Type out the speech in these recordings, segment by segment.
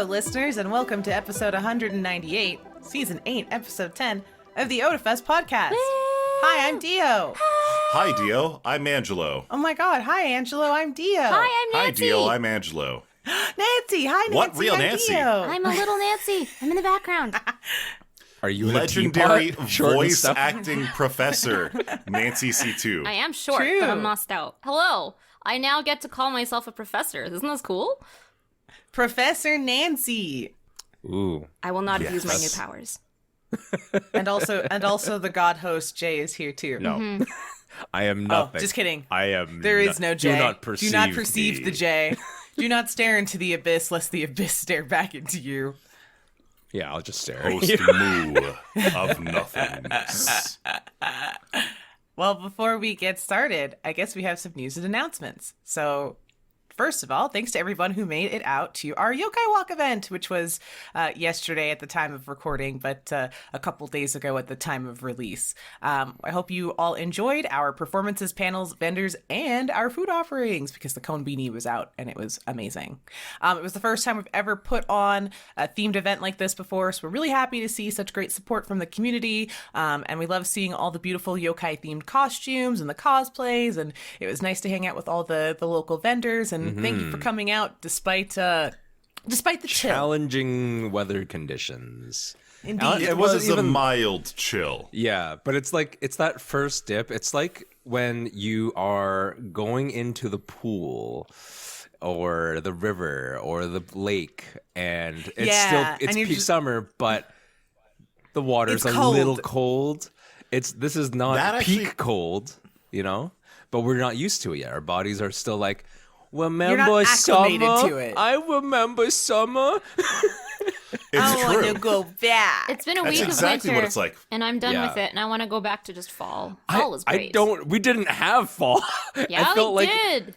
Hello, listeners, and welcome to episode 198, season 8, episode 10 of the Otafest podcast. Hi, I'm Dio. Hi, Dio. I'm Angelo. Oh my god, hi, Angelo. I'm Dio. Hi, I'm Nancy. Hi, Dio. I'm Angelo. Nancy. Hi, Nancy. What? Real I'm Nancy? Dio. I'm a little Nancy. I'm in the background. Are you Legendary in a teapot? Short and voice stuff? acting professor, Nancy C2. I am short, True. but I'm not stout. Hello. I now get to call myself a professor. Isn't this cool? Professor Nancy. Ooh. I will not abuse my new Yes. powers. And also the god host, Jay, is here too. No. I am nothing. Oh, just kidding. I am There is no Jay. Do not perceive the Jay. Do not stare into the abyss, lest the abyss stare back into you. Yeah, I'll just stare. Host Moo of Nothingness. Well, before we get started, I guess we have some news and announcements. So, first of all, thanks to everyone who made it out to our Yokai Walk event, which was yesterday at the time of recording, but a couple days ago at the time of release. I hope you all enjoyed our performances, panels, vendors, and our food offerings, because the Cone Beanie was out and it was amazing. It was the first time we've ever put on a themed event like this before, so we're really happy to see such great support from the community, and we love seeing all the beautiful yokai-themed costumes and the cosplays, and it was nice to hang out with all the local vendors, and thank you for coming out despite the chill. Challenging weather conditions. Indeed. It was a mild chill. Yeah, but it's that first dip. It's like when you are going into the pool or the river or the lake, and it's peak summer, but the water's It's a little cold. This is not That peak actually- cold, but we're not used to it yet. Our bodies are still like, You're remember not acclimated summer? to it. I remember summer. It's I want true. to go back. It's been a That's week exactly of what winter, it's like. and I'm done Yeah. with it, and I want to go back to just fall. Fall was great. We didn't have fall. Yeah, I felt we like did.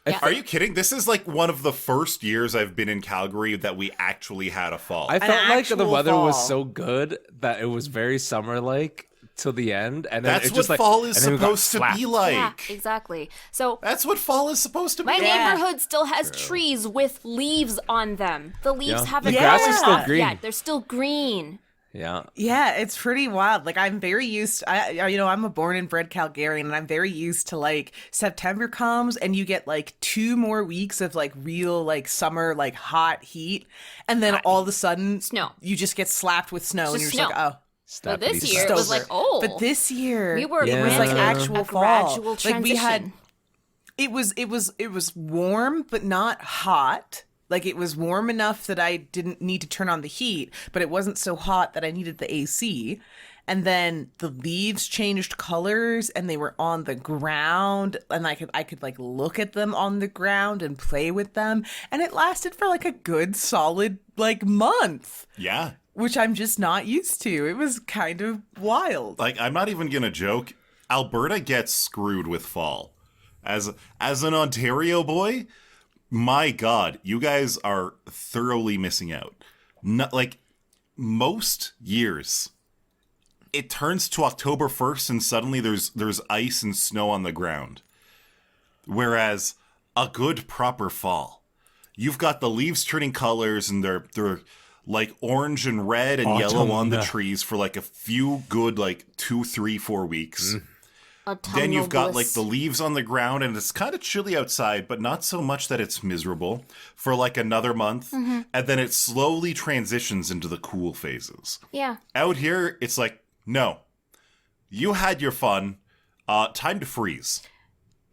Yeah. Are you kidding? This is like one of the first years I've been in Calgary that we actually had a fall. I felt like the actual weather was fall. so good that it was very summer-like till the end, and then That's it what just like fall is and then we got supposed to slapped. be like. Yeah, exactly. So That's what fall is supposed to be. my Yeah. neighborhood still has trees with leaves on them. The leaves Yeah. haven't The grass is fallen still off green. yet. They're still green. Yeah, Yeah, it's pretty wild. Like, I'm very used I'm a born and bred Calgarian, and I'm very used to, like, September comes and you get like 2 more weeks of like real like summer like hot heat, and then all of a sudden Snow. you just get slapped with snow, and Just you're just like, oh. But this Snappity year it snaps. was like, oh. But this year We were it was like Yeah. actual a fall. gradual Like, we had transition. it was warm but not hot. Like, it was warm enough that I didn't need to turn on the heat, but it wasn't so hot that I needed the AC. And then the leaves changed colors and they were on the ground, and I could like look at them on the ground and play with them, and it lasted for like a good solid like month, Yeah. which I'm just not used to. It was kind of wild. Like, I'm not even gonna joke. Alberta gets screwed with fall. As an Ontario boy, my God, you guys are thoroughly missing out. Not like most years, it turns to October 1st and suddenly there's ice and snow on the ground. Whereas a good proper fall, you've got the leaves turning colors and they're like orange and red and yellow on the Autumn. trees for like a few good like 2, 3, 4 weeks. Then you've got like the leaves on the ground and it's kind of chilly outside, but not so much that it's miserable for like another month. And then it slowly transitions into the cool phases. Yeah. Out here, it's like, no, you had your fun. Time to freeze.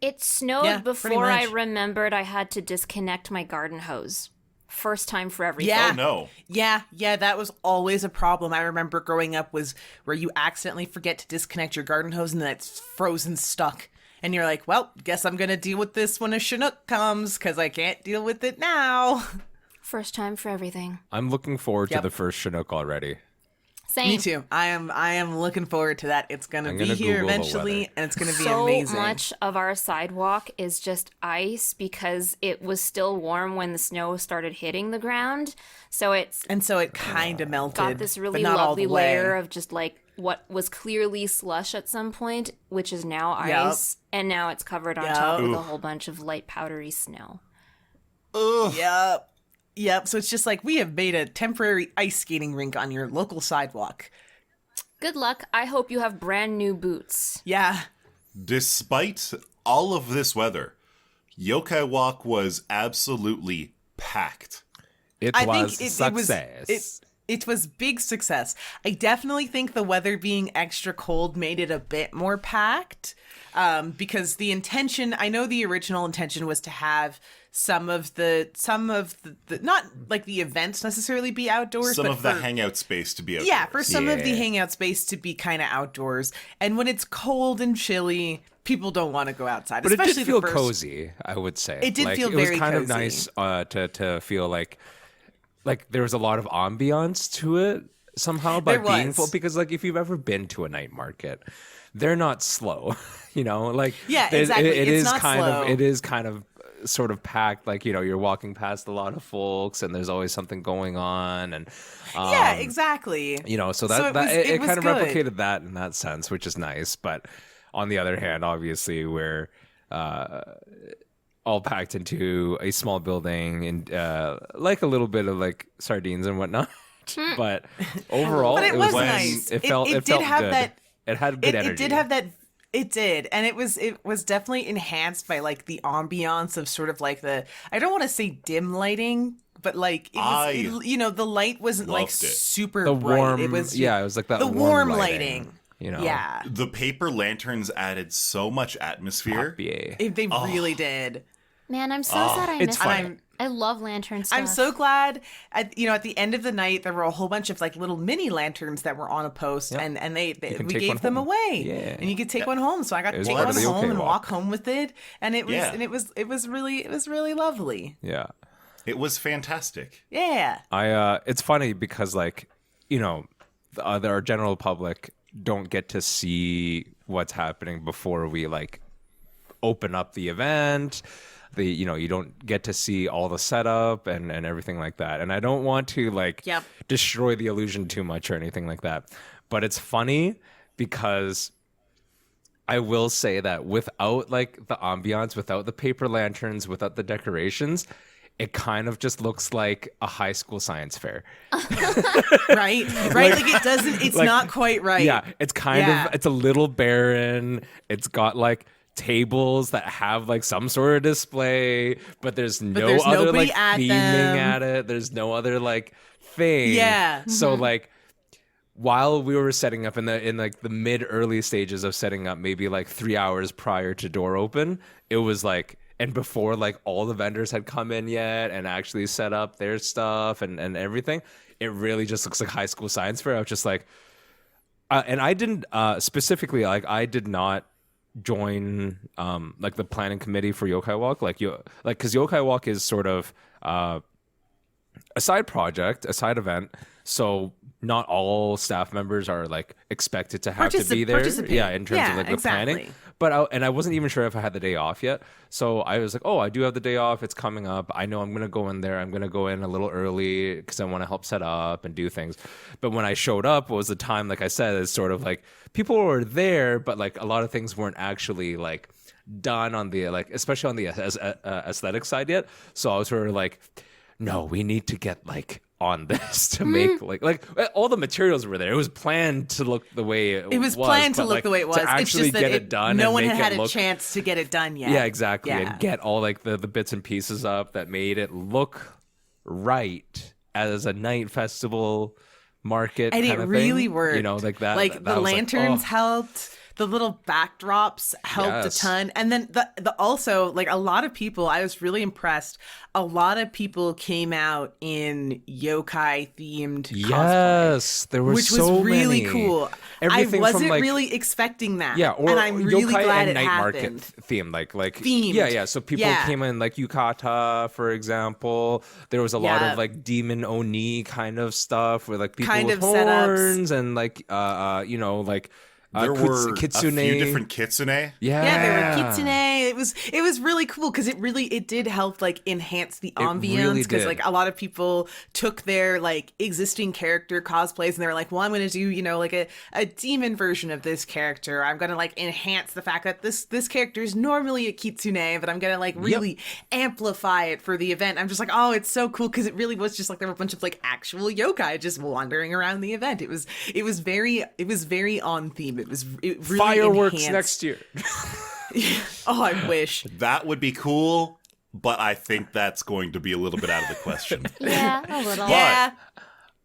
It snowed Yeah, pretty before I much. remembered I had to disconnect my garden hose. First time for everything. Yeah. Oh, no. Yeah, that was always a problem. I remember growing up was where you accidentally forget to disconnect your garden hose and then it's frozen stuck. And you're like, well, guess I'm going to deal with this when a Chinook comes because I can't deal with it now. First time for everything. I'm looking forward Yep. to the first Chinook already. Same. Me too. I am looking forward to that. It's going to I'm be gonna here Google the eventually weather. and it's going to be So amazing. much of our sidewalk is just ice because it was still warm when the snow started hitting the ground. So it's And so it kind of melted. got this really but not all lovely the way. layer of just like what was clearly slush at some point, which is now Yep. ice, and now it's covered on Yep. top with Ooh. a whole bunch of light powdery snow. Ugh. Yep. Yep. So it's just like, we have made a temporary ice skating rink on your local sidewalk. Good luck. I hope you have brand new boots. Yeah. Despite all of this weather, Yokai Walk was absolutely packed. It I was think success. it was big success. I definitely think the weather being extra cold made it a bit more packed, because the intention, I know the original intention was to have some of the not like the events necessarily be outdoors, Some but of the hangout space to be outdoors. yeah, for some of the Yeah. hangout space to be kind of outdoors. And when it's cold and chilly, people don't want to go outside. But it especially did feel the first... cozy, I would say. It did like, feel it was very kind of cozy. nice to feel like there was a lot of ambiance to it somehow by There being was. full. Because like if you've ever been to a night market, they're not slow, you know. Like Yeah, exactly. It It's is not kind slow. of it is kind of sort of packed. Like you're walking past a lot of folks, and there's always something going on, and Yeah, exactly. so it was kind of good. replicated that in that sense, which is nice. But on the other hand, obviously we're all packed into a small building and like a little bit of like sardines and whatnot. But overall, But it was was- nice. It felt did felt have good. that. It had good energy. It did have that. It did, and it was definitely enhanced by like the ambiance of sort of like the, I don't want to say dim lighting, but like the light wasn't like loved it. super the bright. warm, It was it was like that the warm lighting. lighting. You know, Yeah, The paper lanterns added so much atmosphere. yeah. they really did. Man, I'm so sad I it's missed fun. it. I love lantern stuff. I'm so glad. At the end of the night, there were a whole bunch of like little mini lanterns that were on a post, and we can take one gave them home. away. Yeah. And you could take one home. So I got to was take part one of the home Yokai and walk. walk home with it, and it was really lovely. Yeah. It was fantastic. Yeah. It's funny because like, our general public don't get to see what's happening before we like open up the event. You don't get to see all the setup and everything like that. And I don't want to like Yep. destroy the illusion too much or anything like that. But it's funny because I will say that without like the ambiance, without the paper lanterns, without the decorations, it kind of just looks like a high school science fair. Right. Like it doesn't. It's like- not quite right. Yeah, it's kind Yeah. of, it's a little barren. It's got like tables that have like some sort of display, but there's no there's other nobody like at theming them. at it. There's no other like thing. Yeah. So like while we were setting up in like the mid early stages of setting up, maybe like 3 hours prior to door open, it was like, and before like all the vendors had come in yet and actually set up their stuff and everything, it really just looks like high school science fair. I was just like, and I didn't specifically, like I did not join like the planning committee for Yokai Walk, because Yokai Walk is sort of a side project, a side event, so not all staff members are like expected to have to be there. Participate. Yeah, in terms Yeah, of like the exactly. planning. But I wasn't even sure if I had the day off yet. So I was like, oh, I do have the day off. It's coming up. I know I'm going to go in there. I'm going to go in a little early because I want to help set up and do things. But when I showed up, it was the time, like I said, it's sort of like people were there, but like a lot of things weren't actually like done on the, like, especially on the aesthetic side yet. So I was sort of like, no, we need to get like on this to make like all the materials were there. It was planned to look the way it was planned to but, look like, the way it was. To It's actually just that get it done. no and one make had it had a look, chance to get it done yet. yeah, exactly. Yeah. And get all like the bits and pieces up that made it look right as a night festival market. And it kind of really thing. worked. You know, like that. Like that the was lanterns oh. helped. The little backdrops helped Yes. a ton. And then the also, like, a lot of people, I was really impressed. A lot of people came out in yokai themed cosplay. Yes, there were Which so was really many. cool. Everything I from, wasn't like, really expecting that. Yeah, or and I'm really yokai glad and it night happened. market themed, like Themed. Yeah. So people Yeah. came in like yukata, for example. There was a lot Yeah. of like demon oni kind of stuff with like people Kind with of setups. horns and like like There were kitsune. a few different kitsune. Yeah, there were kitsune. it was really cool because it did help like enhance the ambiance really because did. like a lot of people took their like existing character cosplays and they were like, well, I'm going to do, you know, like a demon version of this character. I'm going to like enhance the fact that this character is normally a kitsune, but I'm going to like really amplify it for the event. I'm just like, oh, it's so cool because it really was just like there were a bunch of like actual yokai just wandering around the event. It was very on theme. It really Fireworks enhanced. next year. Oh, I wish. That would be cool, but I think that's going to be a little bit out of the question. Yeah, a little. Yeah.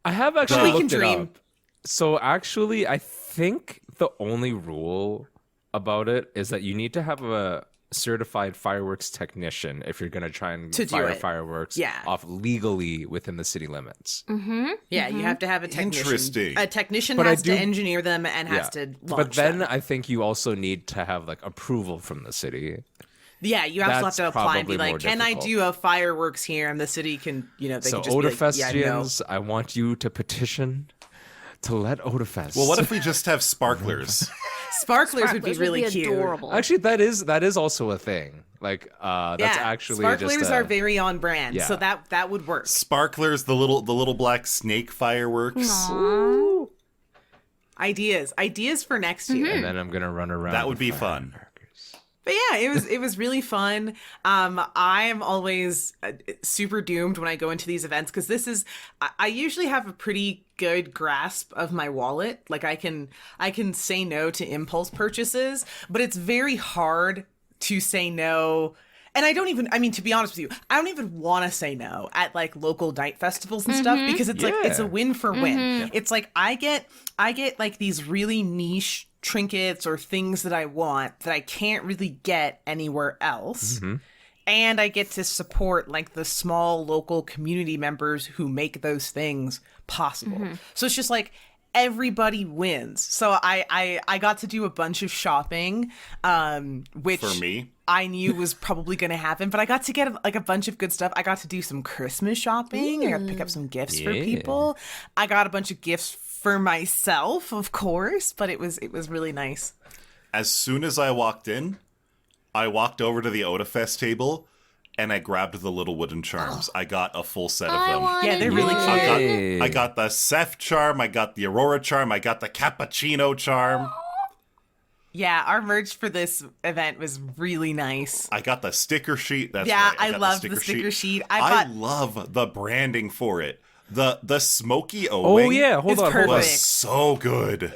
I have actually We can looked it dream. up. So actually, I think the only rule about it is that you need to have a certified fireworks technician if you're going to try and To do fire it. fireworks Yeah. off legally within the city limits. Yeah, you have to have a technician. Interesting. A technician But I has do- to engineer them and has to launch But then them. I think you also need to have like approval from the city. Yeah, you also have That's to apply and be probably more like, can I difficult. do a fireworks here? And the city can, you know, they So can just be like, yeah, no. Otafestians, I want you to petition to let Otafest. Well, what if we just have sparklers? Sparklers would be Sparklers really cute. adorable. Actually, that is also a thing. Like that's Yeah, actually sparklers just are very on brand, Yeah. so that would work. Sparklers, the little black snake fireworks. Ideas for next year. And then I'm gonna run around. That would with be fun. firecrackers. But yeah, it was really fun. I am always super doomed when I go into these events because I usually have a pretty good grasp of my wallet. Like I can say no to impulse purchases, but it's very hard to say no. And I mean, to be honest with you, I don't even want to say no at like local night festivals and stuff because it's like, it's a win for win. It's like, I get like these really niche trinkets or things that I want that I can't really get anywhere else. And I get to support like the small local community members who make those things possible. So it's just like, everybody wins. So I got to do a bunch of shopping, which For me? I knew was probably going to happen, but I got to get like a bunch of good stuff. I got to do some Christmas shopping. I got to pick up some gifts for Yeah. people. I got a bunch of gifts for myself, of course, but it was really nice. As soon as I walked in, I walked over to the Otafest table and I grabbed the little wooden charms. I got a full set of them. Yeah, they're really cute. I got the Seth charm, I got the Aurora charm, I got the Cappuccino charm. Yeah, our merch for this event was really nice. I got the sticker sheet. That's Yeah, right. I got loved the sticker sheet. I I bought- love the branding for it. The smoky O-wing Oh yeah, hold It's on, hold on. perfect. was so good.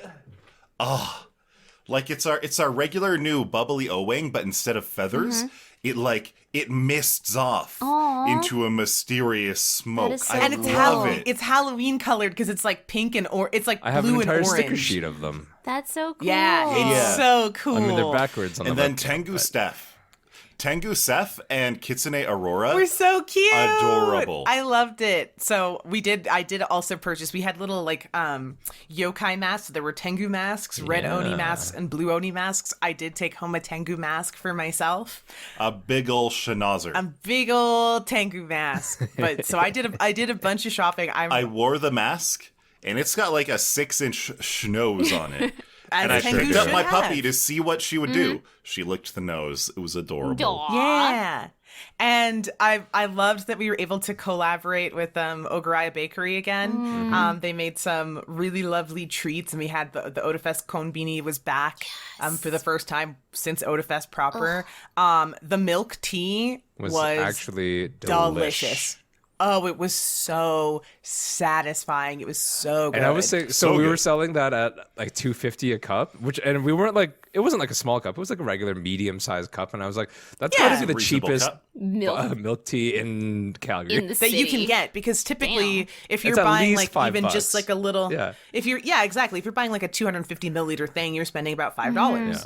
Oh, like it's our regular new bubbly O-wing, but instead of feathers, it mists off into a mysterious smoke. is so I And it's love it. It's Halloween colored because it's like pink and it's like I have blue an entire and orange. sticker sheet of them. That's so cool. Yeah, it's Yeah. so cool. I mean, they're backwards on And the then webcam, Tengu Seth and Kitsune Aurora. We're so cute. Adorable. I loved it. So I did also purchase. We had little like yokai masks. There were Tengu masks, red Oni masks, and blue Oni masks. I did take home a Tengu mask for myself. A big ol' schnauzer. A big old Tengu mask. But so I did a bunch of shopping. I wore the mask, and it's got like a 6-inch schnoz on it. As And I Tengu picked up should my have. puppy to see what she would do. She licked the nose. It was adorable. Aw. Yeah. And I loved that we were able to collaborate with Oguraya Bakery again. They made some really lovely treats, and we had the Otafest Konbini was back for the first time since Otafest proper. The milk tea was was actually delicious. Oh, it was so satisfying. It was so good. And I was saying, So we were good. selling that at like $2.50 a cup, and we weren't like, it wasn't like a small cup, it was like a regular medium-sized cup, and I was like, that's Yeah. got to be the Reasonable cheapest cup. Milk milk tea in Calgary. in the that city. you can get, because typically if you're It's at buying least like even $5. just like a little Yeah. if you're exactly if you're buying like a 250 milliliter thing, you're spending about $5. Yeah.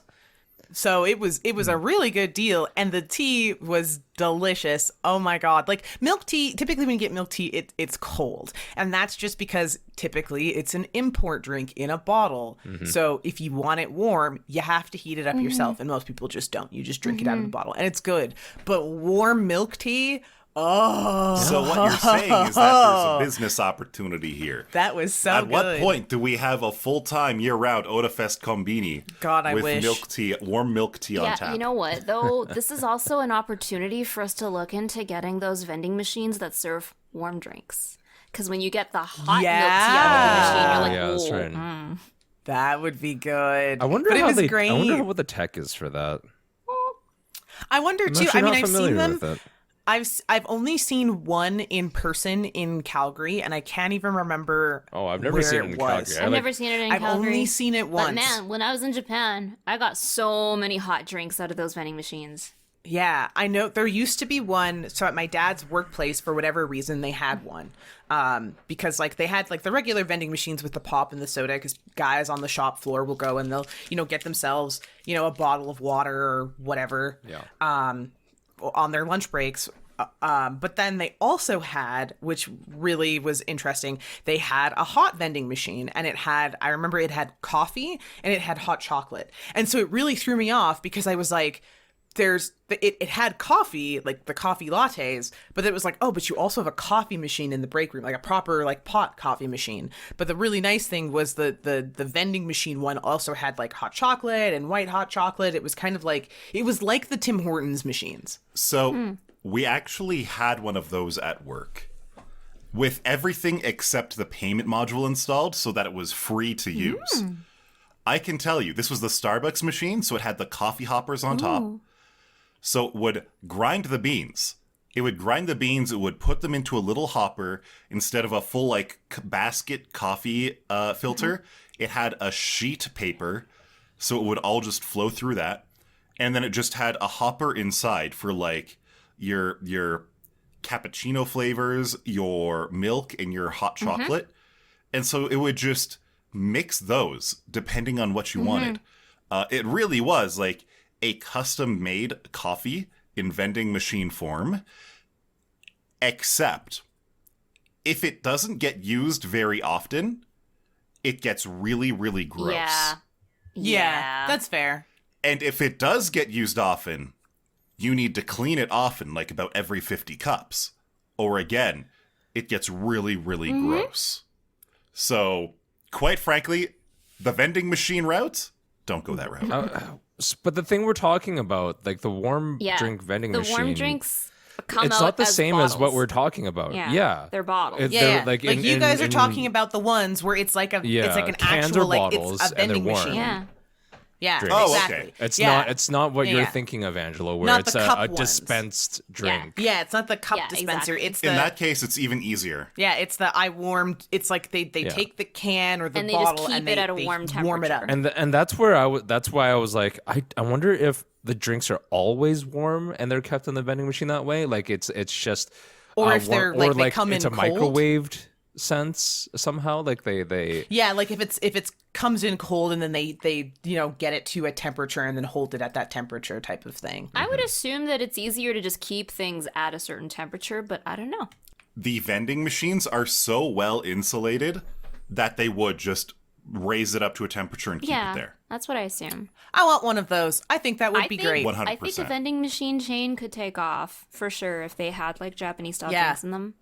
So it was a really good deal, and the tea was delicious. Oh my god. Like milk tea, typically when you get milk tea, it's cold. And that's just because typically it's an import drink in a bottle. So if you want it warm, you have to heat it up yourself, and most people just don't. You just drink it out of the bottle, and it's good. But warm milk tea, Oh. So what you're saying is that there's a business opportunity here. That was so At good. what point do we have a full-time year-round Otafest Kombini God, I with wish. milk tea, warm milk tea on Yeah, tap? you know what, though? This is also an opportunity for us to look into getting those vending machines that serve warm drinks. Because when you get the hot milk tea out of the machine, you're like, yeah, that's "Ooh, right. That would be good. I wonder but how it was they. great. I wonder what the tech is for that. I wonder I'm too. actually I mean, not I've seen familiar them. with it. I've only seen one in person in Calgary, and I can't even remember. Oh, I've never where seen it in was. Calgary. I've never seen it in I've Calgary. only seen it once. But man, when I was in Japan, I got so many hot drinks out of those vending machines. Yeah, I know there used to be one. So at my dad's workplace, for whatever reason, they had one. Because like they had like the regular vending machines with the pop and the soda, because guys on the shop floor will go and they'll, get themselves, a bottle of water or whatever. Yeah. On their lunch breaks. But then they also had, which really was interesting, they had a hot vending machine, and I remember it had coffee and it had hot chocolate. And so it really threw me off because I was like, it had coffee, like the coffee lattes, but it was like, oh, but you also have a coffee machine in the break room, like a proper like pot coffee machine. But the really nice thing was the vending machine one also had like hot chocolate and white hot chocolate. It was kind of like, it was like the Tim Hortons machines. So we actually had one of those at work with everything except the payment module installed so that it was free to use. I can tell you, this was the Starbucks machine, so it had the coffee hoppers on top. So it would grind the beans. It would put them into a little hopper instead of a full like basket coffee filter. It had a sheet paper, so it would all just flow through that. And then it just had a hopper inside for like your cappuccino flavors, your milk, and your hot chocolate. And so it would just mix those depending on what you wanted. It really was like a custom-made coffee in vending machine form, except if it doesn't get used very often, it gets really, really gross. Yeah. That's fair. And if it does get used often, you need to clean it often, like about every 50 cups. Or again, it gets really, really gross. So, quite frankly, the vending machine route, don't go that route. But the thing we're talking about, like the warm drink vending machine, The warm drinks come it's out not the as same bottles. as what we're talking about. Yeah. They're bottles. Yeah. Like, Like you guys are talking about the ones where it's like it's like an cans actual or like bottles, it's a and they're vending warm. machine. Yeah. Yeah, Drinks. Oh, exactly. okay. It's not what you're Yeah. thinking of, Angelo, where Not it's the a cup ones. dispensed drink. Yeah, it's not the cup Yeah, dispenser. exactly. It's the In that case, it's even easier. it's the I warmed. It's like they take the can or the And they just bottle keep and it they, at a they warm warm it up. temperature. And that's where that's why I was like, I wonder if the drinks are always warm and they're kept in the vending machine that way. Like it's just Or if they're, warm, like, or they come it's in a cold. microwaved sense somehow. Like they Yeah, like if it's comes in cold and then they get it to a temperature and then hold it at that temperature type of thing. I would assume that it's easier to just keep things at a certain temperature, but I don't know. The vending machines are so well insulated that they would just raise it up to a temperature and keep it there. That's what I assume. I want one of those. I think that would be great. 100%. I think a vending machine chain could take off for sure if they had like Japanese style Yeah. drinks in them.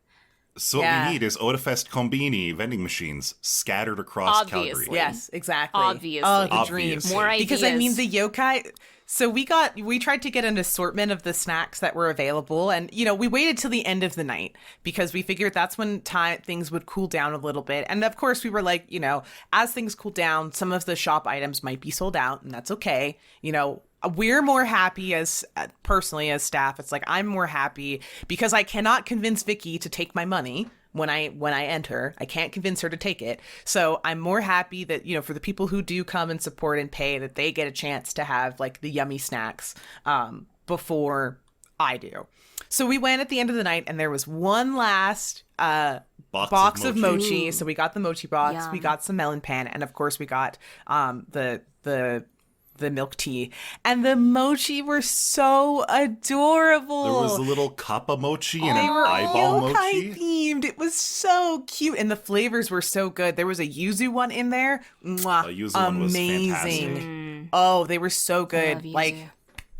So what we need is Otafest Kombini vending machines scattered across Calgary. Obviously. Yes, exactly. Obviously. Oh, the dream. Obviously. More ideas. Because I mean the yokai. So we tried to get an assortment of the snacks that were available, and we waited till the end of the night because we figured that's when things would cool down a little bit. And of course we were like, as things cool down, some of the shop items might be sold out, and that's okay. We're more happy as personally as staff. It's like I'm more happy because I cannot convince Vicky to take my money when I enter. I can't convince her to take it. So I'm more happy that, for the people who do come and support and pay, that they get a chance to have like the yummy snacks before I do. So we went at the end of the night and there was one last box of mochi. So we got the mochi box, Yum. we got some melon pan, and of course we got the milk tea, and the mochi were so adorable. There was a little kappa mochi and They an were eyeball yokai mochi. themed. It was so cute, and the flavors were so good. There was a yuzu one in there. Mwah, A yuzu one was amazing. fantastic. Oh, they were so good. love yuzu. Like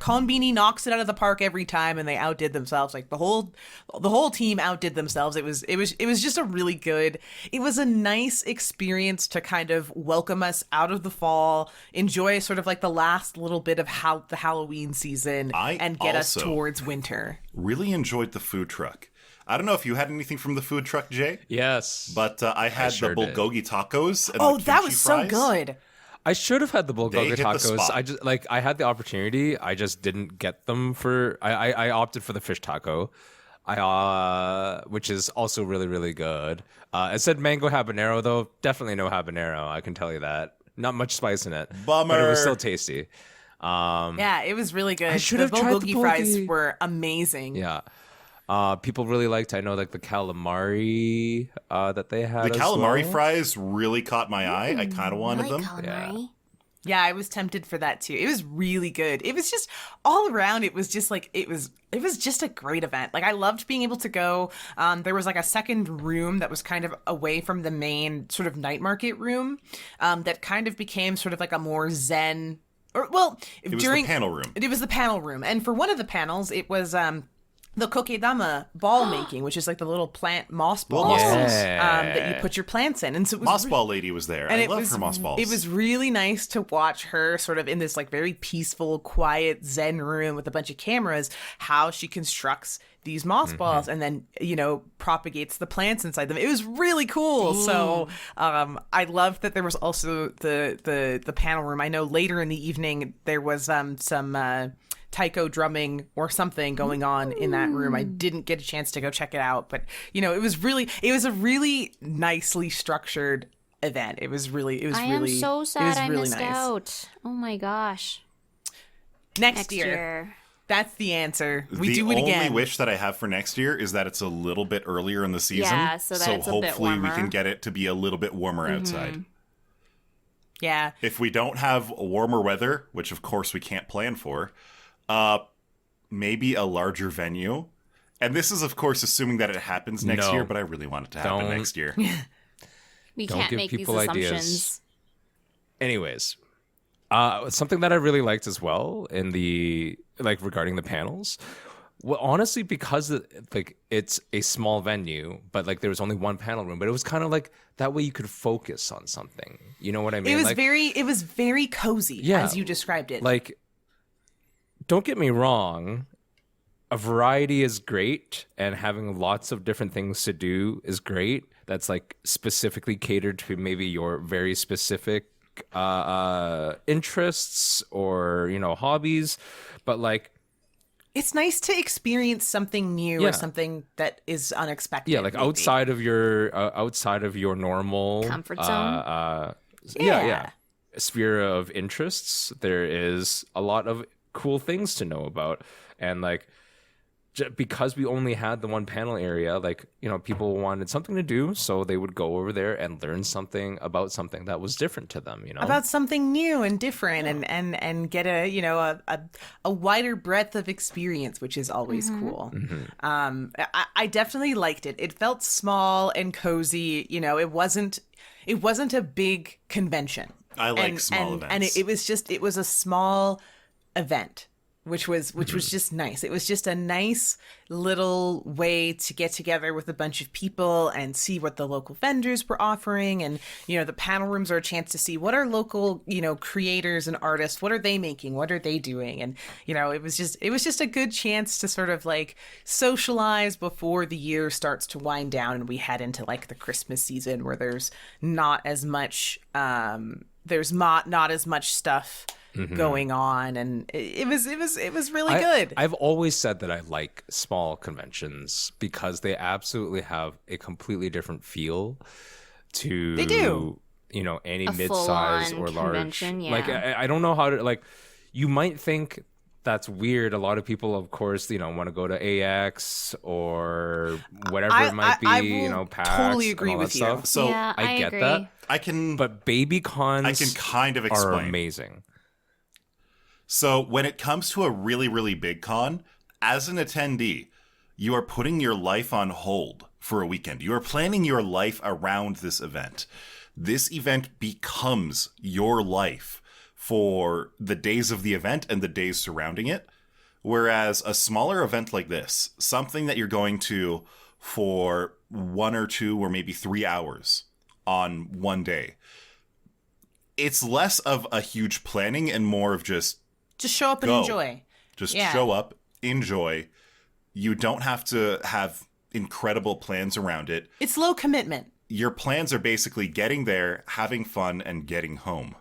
Konbini knocks it out of the park every time, and they outdid themselves. Like the whole team outdid themselves. It was just a really good. It was a nice experience to kind of welcome us out of the fall, enjoy sort of like the last little bit of the Halloween season, and get us towards winter. Really enjoyed the food truck. I don't know if you had anything from the food truck, Jay. Yes, but I had sure the bulgogi tacos. And the that was fries. so good. I should have had the bulgogi They hit the tacos. spot. I had the opportunity. I just didn't get them for. I opted for the fish taco, which is also really really good. It said mango habanero though. Definitely no habanero. I can tell you that. Not much spice in it. Bummer. But it was still tasty. Yeah, it was really good. I should have tried the bulgogi fries bulgogi. were amazing. Yeah. People really liked, I know, like the calamari that they had. The as calamari well. fries really caught my eye. I kind of wanted them. Calamari. Yeah, I was tempted for that too. It was really good. It was just all around. It was just like it was just a great event. Like I loved being able to go. There was like a second room that was kind of away from the main sort of night market room, that kind of became sort of like a more zen. It was the panel room. It was the panel room, and for one of the panels, it was the kokedama ball making, which is like the little plant moss balls that you put your plants in. And so it was Moss ball lady was there. I love her moss balls. It was really nice to watch her sort of in this like very peaceful, quiet zen room with a bunch of cameras, how she constructs these moss balls and then, propagates the plants inside them. It was really cool. Ooh. So I loved that there was also the panel room. I know later in the evening there was some taiko drumming or something going on in that room. I didn't get a chance to go check it out, but it was a really nicely structured event. It was really I am so sad I really missed nice. out. Oh my gosh. Next year. That's the answer. We do it again. The only wish that I have for next year is that it's a little bit earlier in the season. Yeah, so that it's a bit hopefully we warmer. can get it to be a little bit warmer outside. Yeah. If we don't have warmer weather, which of course we can't plan for, maybe a larger venue. And this is, of course, assuming that it happens next year, but I really want it to happen next year. We Don't can't give make people these ideas. assumptions. Anyways, something that I really liked as well in the regarding the panels. Well, honestly, because it's a small venue, but like there was only one panel room, but it was kind of like that way you could focus on something. You know what I mean? It was very cozy, as you described it. Like, don't get me wrong, a variety is great, and having lots of different things to do is great. That's like specifically catered to maybe your very specific interests or hobbies, but like it's nice to experience something new or something that is unexpected. Yeah, like maybe. outside of your normal comfort zone. Sphere of interests. There is a lot of cool things to know about, and like because we only had the one panel area, like people wanted something to do, so they would go over there and learn something about something that was different to them, about something new and different, and get a wider breadth of experience, which is always cool. I definitely liked it. It felt small and cozy. It wasn't a big convention. I like small events, and it was a small event, which was just nice. It was just a nice little way to get together with a bunch of people and see what the local vendors were offering. And, the panel rooms are a chance to see what are local, creators and artists, what are they making? What are they doing? And, it was just a good chance to sort of like socialize before the year starts to wind down and we head into like the Christmas season where there's not as much, not as much stuff going on, and it was really good. I've always said that I like small conventions because they absolutely have a completely different feel to they do any A mid-size or full-on large convention, yeah. like I don't know how to like you might think that's weird. A lot of people, of course, want to go to AX or whatever it might be, I will PAX totally agree and all with that you. stuff. So Yeah, I get agree. that. But baby cons I can kind of are explain. amazing. So when it comes to a really, really big con, as an attendee, you are putting your life on hold for a weekend. You are planning your life around this event. This event becomes your life for the days of the event and the days surrounding it. Whereas a smaller event like this, something that you're going to for 1 or 2 or maybe 3 hours on one day, it's less of a huge planning and more of just show up and go. enjoy. Just Yeah. show up, enjoy. You don't have to have incredible plans around it. It's low commitment. Your plans are basically getting there, having fun, and getting home.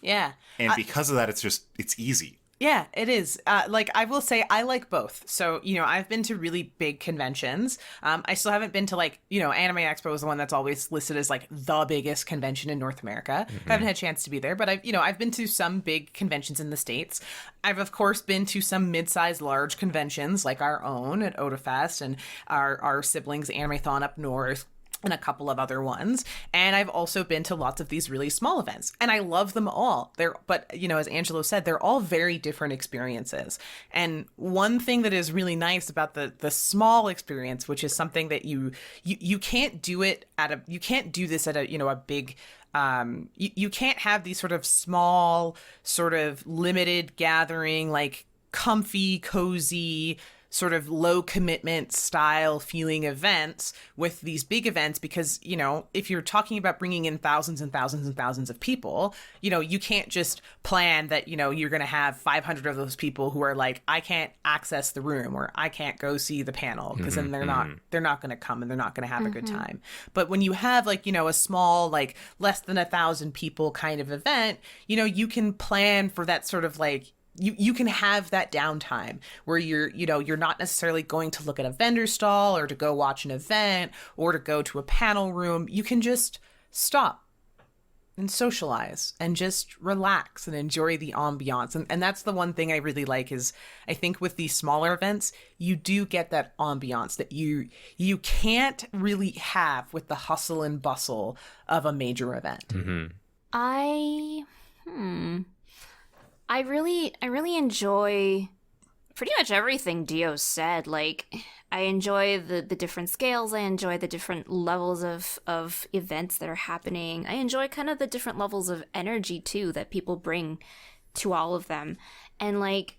Yeah. And because of that, it's easy. Yeah, it is. Like, I will say I like both. So, I've been to really big conventions. I still haven't been to, like, Anime Expo is the one that's always listed as, like, the biggest convention in North America. I haven't had a chance to be there, but I've been to some big conventions in the States. I've, of course, been to some mid-sized, large conventions, like our own at Otafest and our siblings Anime-thon up north, and a couple of other ones. And I've also been to lots of these really small events, and I love them all. But as Angelo said, they're all very different experiences. And one thing that is really nice about the small experience, which is something that you can't do it you can't do this at a big, you can't have these sort of small, sort of limited gathering, like comfy, cozy, sort of low commitment style feeling events with these big events, because, if you're talking about bringing in thousands and thousands and thousands of people, you can't just plan that, you're going to have 500 of those people who are like, I can't access the room, or I can't go see the panel, because then they're not going to come and they're not going to have a good time. But when you have like, a small, like less than 1,000 people kind of event, you can plan for that sort of like, you can have that downtime where you're not necessarily going to look at a vendor stall or to go watch an event or to go to a panel room. You can just stop and socialize and just relax and enjoy the ambiance. And that's the one thing I really like is I think with these smaller events, you do get that ambiance that you can't really have with the hustle and bustle of a major event. I really enjoy pretty much everything Dio said. Like, I enjoy the different scales. I enjoy the different levels of events that are happening. I enjoy kind of the different levels of energy, too, that people bring to all of them. And, like,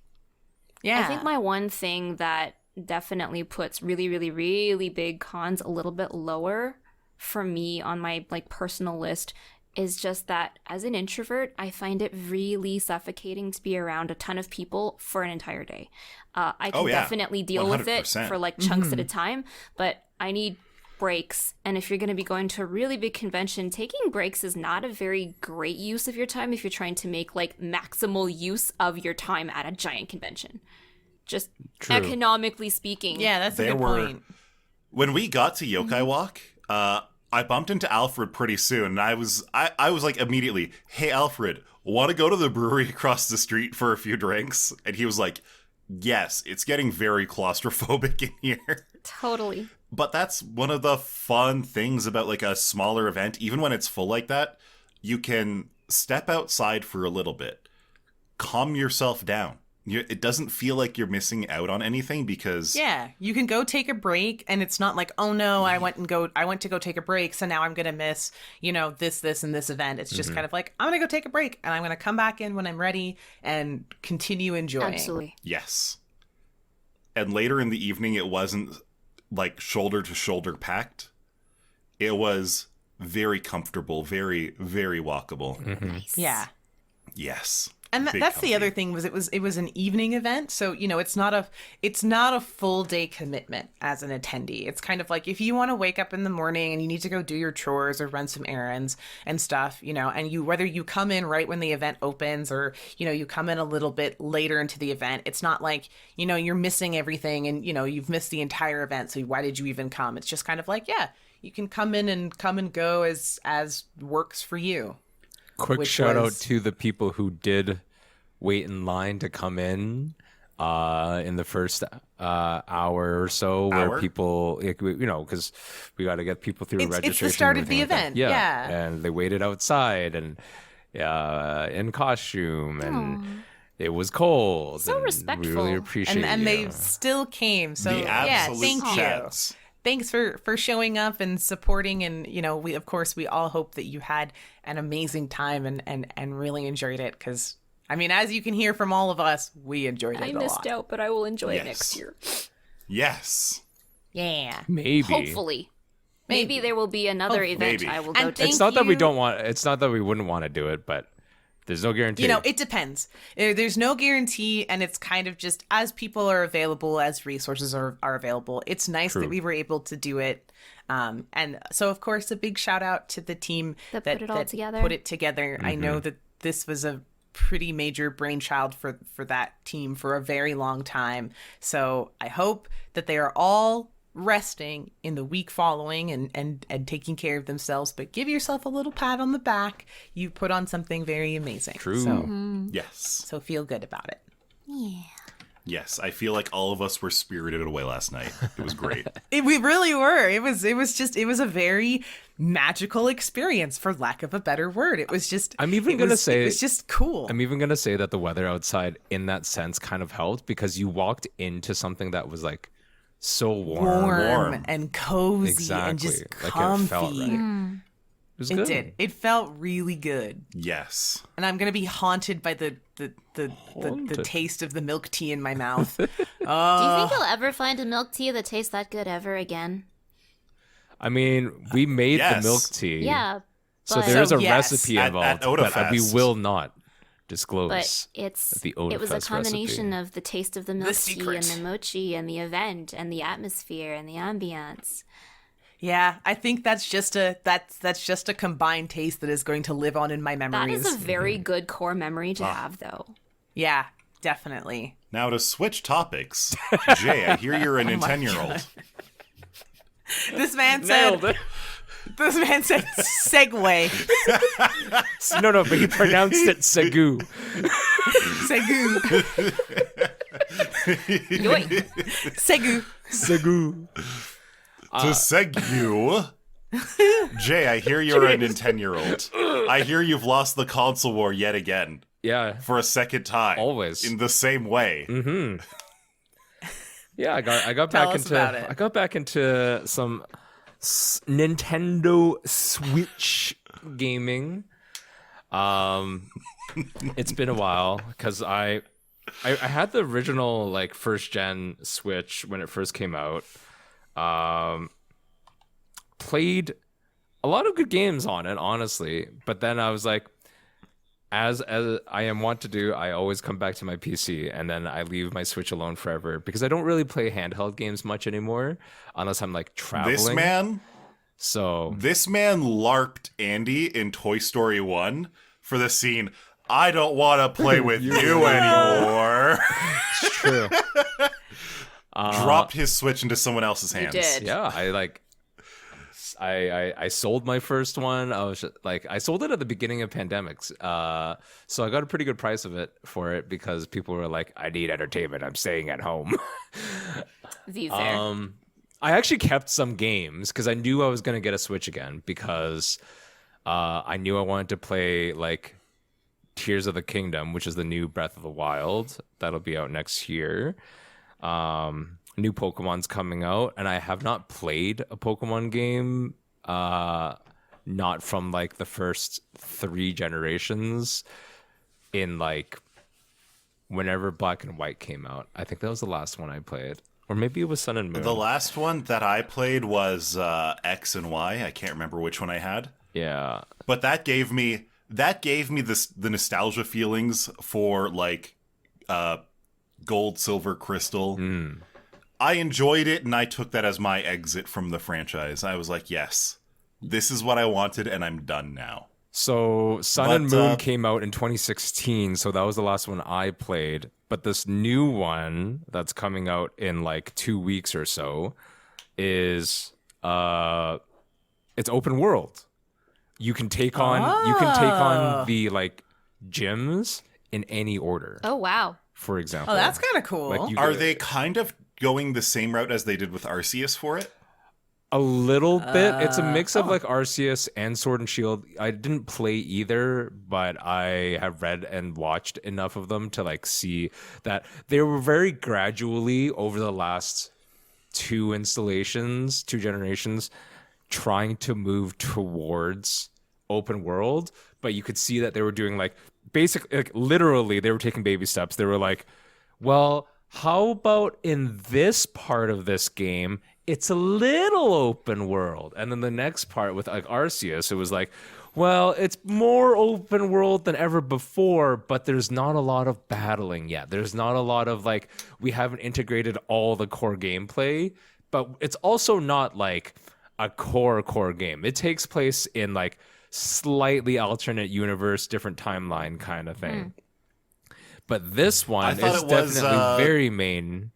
I think my one thing that definitely puts really, really, really big cons a little bit lower for me on my, like, personal list is just that as an introvert, I find it really suffocating to be around a ton of people for an entire day. I can definitely deal 100%. with it for like chunks at a time, but I need breaks. And if you're going to be going to a really big convention, taking breaks is not a very great use of your time if you're trying to make like maximal use of your time at a giant convention. Just economically speaking. Yeah, that's a good point. When we got to Yokai Walk, I bumped into Alfred pretty soon, and I was like immediately, hey, Alfred, want to go to the brewery across the street for a few drinks? And he was like, yes, it's getting very claustrophobic in here. Totally. But that's one of the fun things about like a smaller event. Even when it's full like that, you can step outside for a little bit, calm yourself down. It doesn't feel like you're missing out on anything because you can go take a break, and it's not like, oh no, I went to go take a break, so now I'm gonna miss this and this event. It's just kind of like, I'm gonna go take a break, and I'm gonna come back in when I'm ready and continue enjoying. Absolutely. Yes. And later in the evening, it wasn't like shoulder to shoulder packed. It was very comfortable, very, very walkable. Nice. Yeah. Yes. And that's the other thing was it was an evening event, so it's not a full day commitment as an attendee. It's kind of like if you want to wake up in the morning and you need to go do your chores or run some errands and stuff, and whether you come in right when the event opens or you come in a little bit later into the event, it's not like you're missing everything and you've missed the entire event. So why did you even come? It's just kind of like, yeah, you can come in and come and go as works for you. Quick shout out to the people who did wait in line to come in the first hour or so, where people, because we got to get people through registration. It's the start of the event. Yeah. And they waited outside and in costume and it was cold. So and respectful. We really appreciate and they still came. So thank you. Thanks for showing up and supporting, and we all hope that you had an amazing time and really enjoyed it, because I mean, as you can hear from all of us, we enjoyed it I a missed lot. out, but I will enjoy Yes. it next year. Yes. Yeah. Maybe. Hopefully. Maybe there will be another event Maybe. I will go And to. It's not that we don't want. It's not that we wouldn't want to do it, but there's no guarantee. You know, it depends. There's no guarantee, and it's kind of just as people are available, as resources are available. It's nice True. that we were able to do it. And so, of course, a big shout out to the team That put it all together. Put it together. I know that this was a pretty major brainchild for that team for a very long time. So I hope that they are all resting in the week following and taking care of themselves, but give yourself a little pat on the back. You put on something very amazing. True. So, Yes. so feel good about it. Yes. I feel like all of us were spirited away last night. It was great. We really were. It was a very magical experience, for lack of a better word. It was just I'm even it gonna was- say- it was just cool. I'm even gonna say that the weather outside, in that sense, kind of helped because you walked into something that was like so warm. Warm. and cozy Exactly. and just Like, comfy. it felt right. It was It good. did. It felt really good. Yes. And I'm gonna be haunted by the Haunted. taste of the milk tea in my mouth. Do you think you'll ever find a milk tea that tastes that good ever again? I mean, we made Yes. the milk tea. Yeah. So But, there is a yes. recipe At involved, but we Otafest. will not but disclose. it the was a Otafest combination recipe. of the taste of the milk tea secret. and the mochi and the event and the atmosphere and the ambiance. Yeah, I think that's just a combined taste that is going to live on in my That memories. is a very good core memory to have, though. Yeah, definitely. Now to switch topics. Jay, I hear you're an 10-year-old. This man said it. this man said segue. No, but he pronounced it Segu. Segu. Yoink. Segu. Segu. To seg you. Jay, I hear you're a 10-year-old. I hear you've lost the console war yet again. Yeah. For a second time. Always. In the same way. Yeah, I got Tell back us into about it. I got back into some Nintendo Switch gaming. It's been a while because I had the original like first gen Switch when it first came out. Played a lot of good games on it, honestly, but then I was like, as I am wont to do, I always come back to my PC and then I leave my Switch alone forever because I don't really play handheld games much anymore unless I'm like traveling. This man LARPed Andy in Toy Story 1 for the scene, I don't want to play with you anymore. It's true. Dropped his Switch into someone else's hands. did. Yeah, I sold my first one. I was like, I sold it at the beginning of pandemics. So I got a pretty good price of it for it because people were like, I need entertainment. I'm staying at home. The fair. I actually kept some games because I knew I was going to get a Switch again because I knew I wanted to play like Tears of the Kingdom, which is the new Breath of the Wild. That'll be out next year. New Pokemon's coming out, and I have not played a Pokemon game, not from like the first 3 generations in like whenever Black and White came out. I think that was the last one I played. Or maybe it was Sun and Moon. The last one that I played was X and Y. I can't remember which one I had. Yeah. But that gave me the nostalgia feelings for like gold, silver, crystal. I enjoyed it, and I took that as my exit from the franchise. I was like, yes, this is what I wanted, and I'm done now. So Sun and Moon came out in 2016, so that was the last one I played. But this new one that's coming out in like 2 weeks or so is it's open world. You can take on the like gyms in any order. Oh, wow. For example. Oh, that's kind of cool. Like, you Are could- they kind of going the same route as they did with Arceus for it? A little bit. It's a mix of like Arceus and Sword and Shield. I didn't play either, but I have read and watched enough of them to like see that they were very gradually over the last 2 generations, trying to move towards open world. But you could see that they were doing like basically, like, literally, they were taking baby steps. They were like, well, how about in this part of this game, it's a little open world. And then the next part with like Arceus, it was like, well, it's more open world than ever before, but there's not a lot of battling yet. There's not a lot of like, we haven't integrated all the core gameplay, but it's also not like a core game. It takes place in like slightly alternate universe, different timeline kind of thing. But this one is definitely very main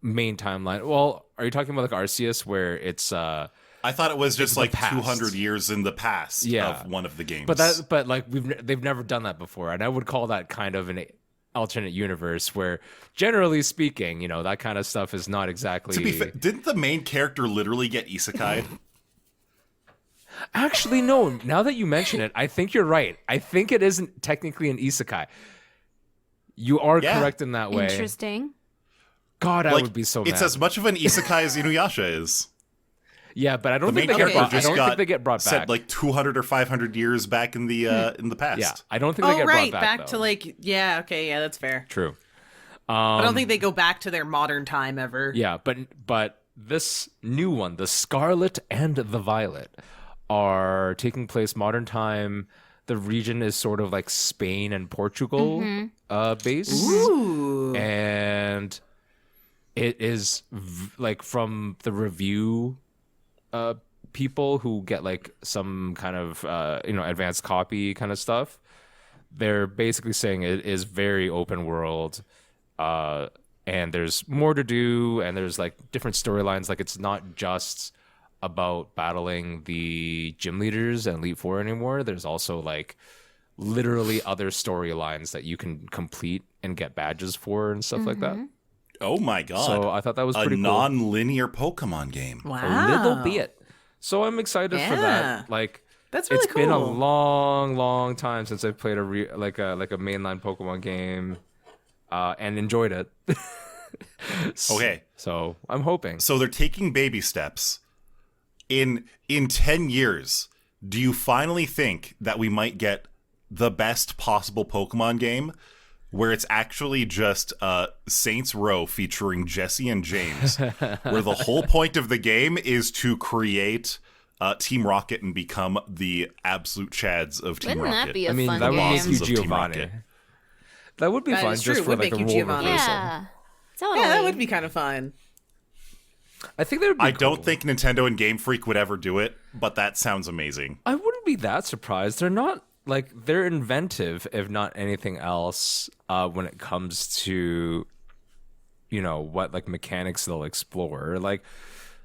timeline. Well, are you talking about like Arceus, where it's I thought it was just like past. 200 years in the past of one of the games. But like they've never done that before, and I would call that kind of an alternate universe where, generally speaking, you know, that kind of stuff is not exactly. To be fair, didn't the main character literally get isekai'd? Actually, no. Now that you mention it, I think you're right. I think it isn't technically an isekai. You are correct in that way. Interesting. God, I would be so mad. It's as much of an isekai as Inuyasha is. Yeah, but I don't think The they main get character brought. I don't think they get brought set back. like 200 or 500 years back in the past. Yeah, I don't think they get right, brought back. back to like okay, yeah, that's fair. True. I don't think they go back to their modern time ever. Yeah, but this new one, the Scarlet and the Violet, are taking place modern time. The region is sort of like Spain and Portugal based. Ooh. And it is like from the review people who get like some kind of advanced copy kind of stuff. They're basically saying it is very open world, and there's more to do, and there's like different storylines. Like it's not just about battling the gym leaders and Elite Four anymore. There's also like literally other storylines that you can complete and get badges for and stuff like that. Oh my god. So I thought that was pretty cool. A non-linear Pokemon game. Wow. A little bit. So I'm excited for that. Like That's really it's been a cool. long time since I've played a mainline Pokemon game and enjoyed it. Okay. So I'm hoping. So they're taking baby steps. In 10 years, do you finally think that we might get the best possible Pokemon game where it's actually just Saints Row featuring Jesse and James, where the whole point of the game is to create Team Rocket and become the absolute chads of Team Wouldn't Rocket? that be a fun that would game? make you Bosses of Team Giovanni. Rocket. That would be That fun is just true. for Would like make a you role Giovanni. reversal. Yeah. Totally. Yeah, that would be kind of fun. I think that would be I cool. don't think Nintendo and Game Freak would ever do it, but that sounds amazing. I wouldn't be that surprised. They're not like they're inventive, if not anything else, when it comes to what like mechanics they'll explore. Like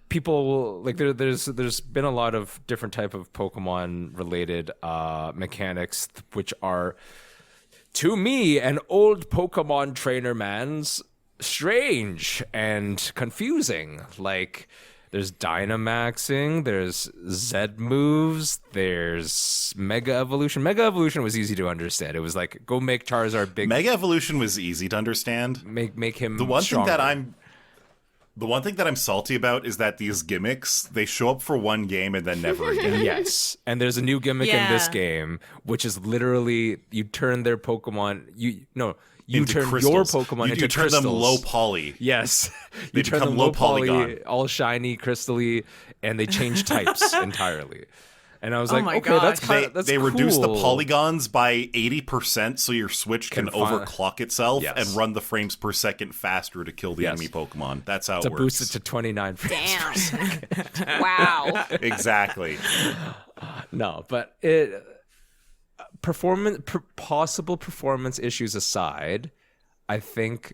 people like there's been a lot of different type of Pokemon related mechanics which are, to me, an old Pokemon trainer man's, strange and confusing. Like there's Dynamaxing, there's Z moves, there's Mega Evolution. Mega Evolution was easy to understand. It was like, go make Charizard big. Mega Evolution was easy to understand. Make him The one stronger. thing that I'm salty about is that these gimmicks, they show up for one game and then never again. Yes, and there's a new gimmick in this game, which is literally you turn their Pokemon. You Into turn crystals. your Pokemon you into turn crystals. them low poly. Yes, They you turn become them low low poly, polygon. all shiny, crystally, and they change types entirely. And I was like, my okay, that's gosh. kind of that's They cool. reduce the polygons by 80% so your Switch can overclock itself Yes. and run the frames per second faster to kill the enemy Pokemon. That's how it to works. boost it to 29 frames. Damn. Wow. Exactly. No, but possible performance issues aside, I think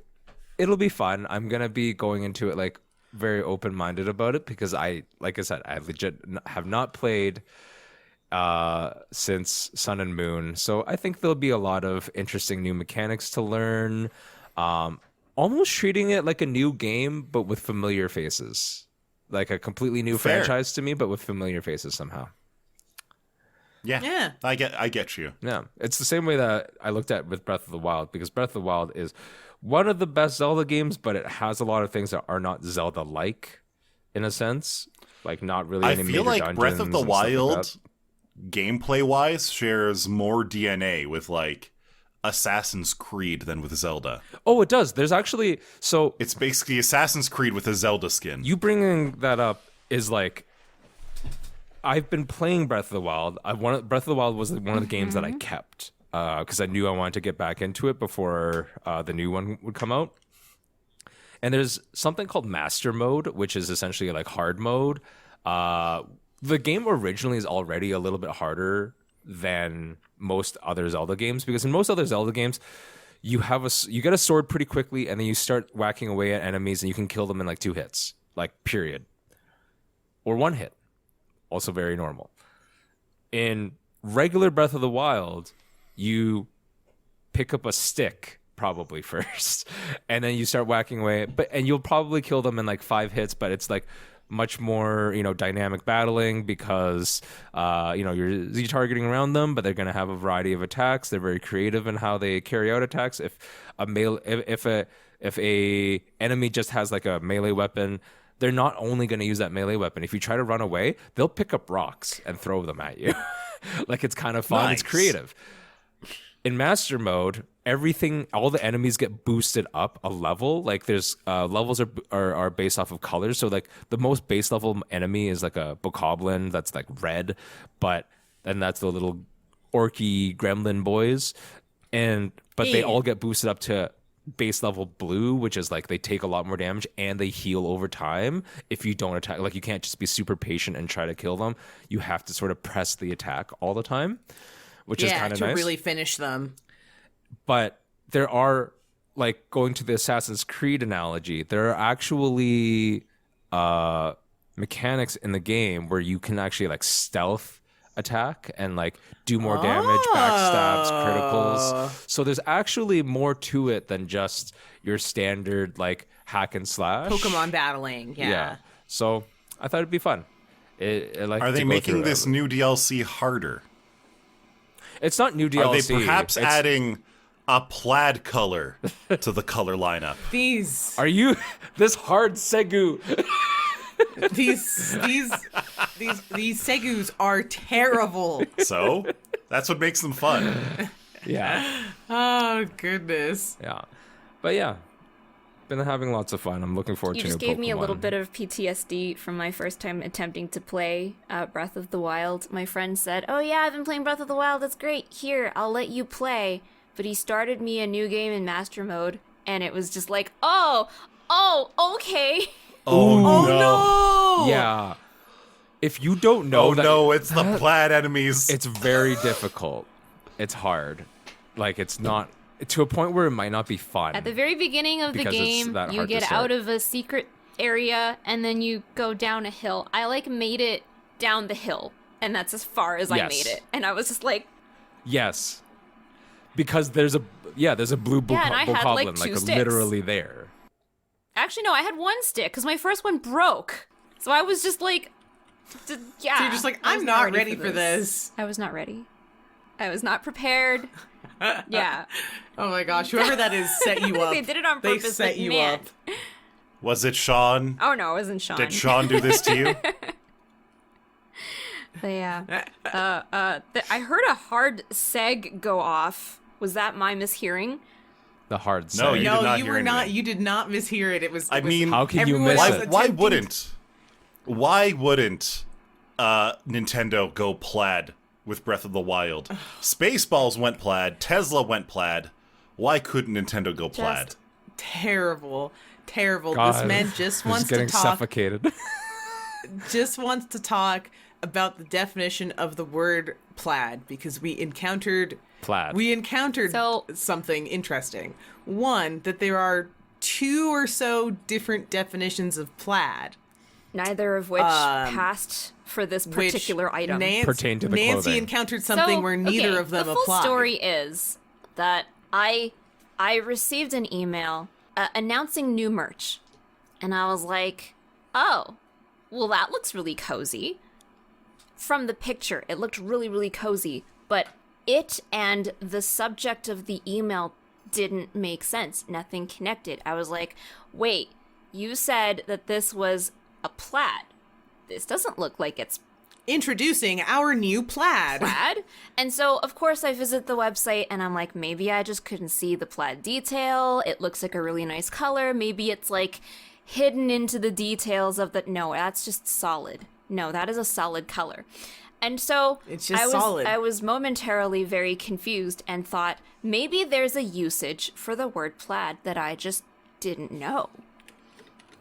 it'll be fun. I'm gonna be going into it like very open-minded about it because like I said, I legit have not played since Sun and Moon, so I think there'll be a lot of interesting new mechanics to learn. Almost treating it like a new game, but with familiar faces, like a completely new Fair. franchise to me, but with familiar faces somehow. Yeah. I get you. Yeah, it's the same way that I looked at with Breath of the Wild, because Breath of the Wild is one of the best Zelda games, but it has a lot of things that are not Zelda-like, in a sense. Like not really I any feel major like Breath of dungeons the and stuff like Wild that. gameplay-wise, shares more DNA with, like, Assassin's Creed than with Zelda. Oh, it does. There's actually... So, It's basically Assassin's Creed with a Zelda skin. you bringing that up is like... I've been playing Breath of the Wild. Breath of the Wild was one of the games that I kept because I knew I wanted to get back into it before the new one would come out. And there's something called Master Mode, which is essentially like hard mode. The game originally is already a little bit harder than most other Zelda games, because in most other Zelda games, you get a sword pretty quickly, and then you start whacking away at enemies, and you can kill them in like 2 hits, like period, or 1 hit. Also very normal. In regular Breath of the Wild, you pick up a stick probably first, and then you start whacking away. And you'll probably kill them in like 5 hits, but it's like much more, dynamic battling because you're Z-targeting around them, but they're going to have a variety of attacks. They're very creative in how they carry out attacks. If a enemy just has like a melee weapon, they're not only going to use that melee weapon. If you try to run away, they'll pick up rocks and throw them at you. Like, it's kind of fun. Nice. It's creative. In Master Mode, all the enemies get boosted up a level. Like, there's levels are based off of colors. So, like, the most base level enemy is like a bokoblin that's like red, then that's the little orky gremlin boys, but they all get boosted up to base level blue, which is like they take a lot more damage and they heal over time if you don't attack. Like, you can't just be super patient and try to kill them. You have to sort of press the attack all the time, which is kind of nice. to really finish them. But there are, like, going to the Assassin's Creed analogy, there are actually mechanics in the game where you can actually like stealth attack and like do more damage, backstabs, criticals. So there's actually more to it than just your standard like hack and slash Pokemon battling. Yeah. So I thought it'd be fun. Are they making this new DLC harder? It's not new DLC. Are they perhaps adding a plaid color to the color lineup? This hard Segu? These Segus are terrible. So that's what makes them fun. Yeah. Oh goodness. Yeah. But yeah, been having lots of fun. I'm looking forward to new Pokemon. You just gave me a little bit of PTSD from my first time attempting to play Breath of the Wild. My friend said, "Oh yeah, I've been playing Breath of the Wild. That's great. Here, I'll let you play." But he started me a new game in Master Mode, and it was just like, oh, okay. Oh no! Yeah. If you don't know it's the plaid enemies. It's very difficult. It's hard. Like, it's not to a point where it might not be fun. At the very beginning of the game, you get out of a secret area and then you go down a hill. I like made it down the hill, and that's as far as I made it. And I was just like, yes. Because there's a blue bokoblin like literally there. Actually, no, I had 1 stick because my first one broke. So I was just like, yeah. So you're just like, I'm not ready for this. I was not ready. I was not prepared. Yeah. Oh my gosh, whoever that is set you up. They did it on purpose. They set you up. Was it Sean? Oh no, it wasn't Sean. Did Sean do this to you? But yeah. I heard a hard seg go off. Was that my mishearing? The hard seg. No, you did not you hear were not. anything. You did not mishear it. It was. how can you miss it? Why wouldn't Nintendo go plaid with Breath of the Wild? Spaceballs went plaid. Tesla went plaid. Why couldn't Nintendo go plaid? Terrible. God, this man just wants to getting talk. Suffocated. Just wants to talk about the definition of the word plaid because we encountered something interesting. One, that there are 2 or so different definitions of plaid. Neither of which passed for this particular item. Pertain to the Nancy clothing. encountered something where neither of them the full applied. story is that I received an email announcing new merch. And I was like, oh, well, that looks really cozy. From the picture, it looked really, really cozy. But it and the subject of the email didn't make sense. Nothing connected. I was like, wait, you said that this was a plaid. This doesn't look like it's introducing our new plaid. Plaid. And so, of course, I visit the website and I'm like, maybe I just couldn't see the plaid detail. It looks like a really nice color. Maybe it's like hidden into the details of the. No, that's just solid. No, that is a solid color. And so It's just solid. I was momentarily very confused and thought maybe there's a usage for the word plaid that I just didn't know.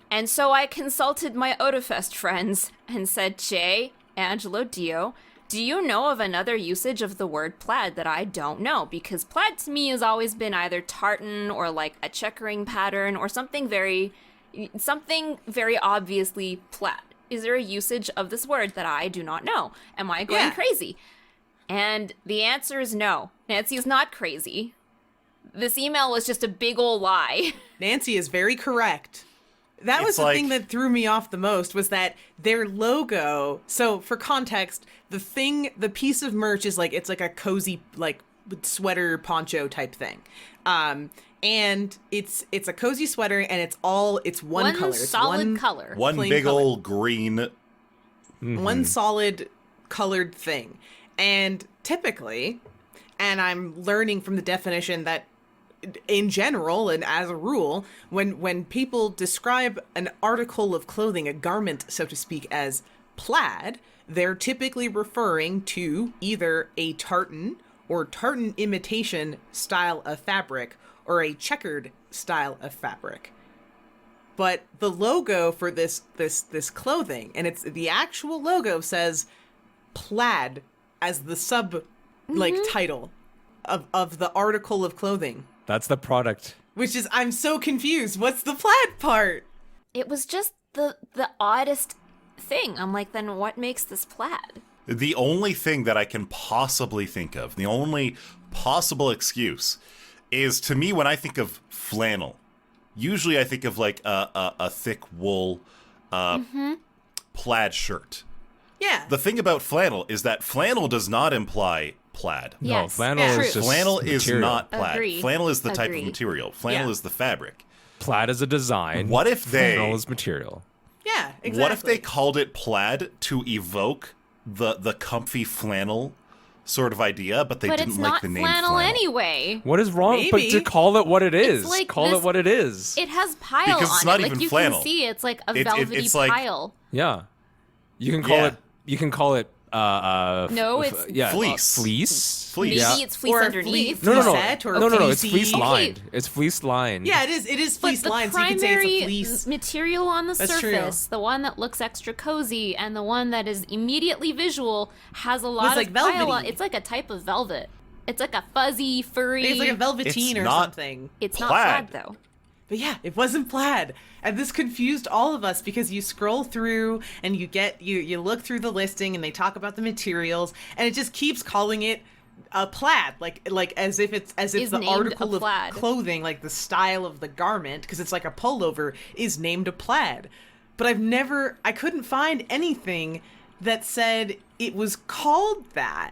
And so I consulted my Otafest friends and said, Jay, Angelo, Dio, do you know of another usage of the word plaid that I don't know? Because plaid to me has always been either tartan or like a checkering pattern or something very obviously plaid. Is there a usage of this word that I do not know? Am I going crazy? And the answer is no. Nancy's not crazy. This email was just a big ol' lie. Nancy is very correct. That was It's the like- thing that threw me off the most was that their logo. So for context, the piece of merch is like, it's like a cozy, like sweater poncho type thing. And it's a cozy sweater and it's one color. It's solid color. One plain big color. old green. One solid colored thing. And typically, and I'm learning from the definition that in general and as a rule, when people describe an article of clothing, a garment, so to speak, as plaid, they're typically referring to either a tartan or tartan imitation style of fabric or a checkered style of fabric. But the logo for this clothing, and it's the actual logo says plaid as the sub title of the article of clothing. That's the product. Which is, I'm so confused. What's the plaid part? It was just the oddest thing. I'm like, then what makes this plaid? The only thing that I can possibly think of, the only possible excuse, is to me when I think of flannel. Usually I think of like a thick wool plaid shirt. Yeah. The thing about flannel is that flannel does not imply plaid. No, Yes. flannel Yeah. is just Flannel is material. not plaid. Agree. Flannel is the type of Agree. material. Flannel Yeah. is the fabric. Plaid is a design. What if Flannel they is material. yeah, exactly. What if they called it plaid to evoke the comfy flannel sort of idea, but they But didn't it's like not the name flannel anyway. What is wrong? Maybe. But to call it what it is. like Call this- it what it is. It has pile Because on it's not it. even Like you flannel. can see, it's like a It- velvety it's like- pile. Yeah. You can call Yeah. it. You can call it. No, it's Fleece. Fleece. Fleece. Maybe Yeah. it's fleece Or underneath. No, no, no. Fleecette or no, no, no. It's fleecy. fleece lined. It's fleece lined. Yeah, it is But fleece the lined, so you can say it's a primary fleece. material on the That's true. surface, the one that looks extra cozy, and the one that is immediately visual, has a lot like of pile on. velvety. It's like a type of velvet. It's like a fuzzy, furry. It's like a velveteen It's or not- something. It's not plaid. plaid though. But yeah, it wasn't plaid. And this confused all of us because you scroll through and you look through the listing and they talk about the materials and it just keeps calling it a plaid, like as if it's Is the named article a of plaid. clothing, like the style of the garment, because it's like a pullover, is named a plaid. But I couldn't find anything that said it was called that.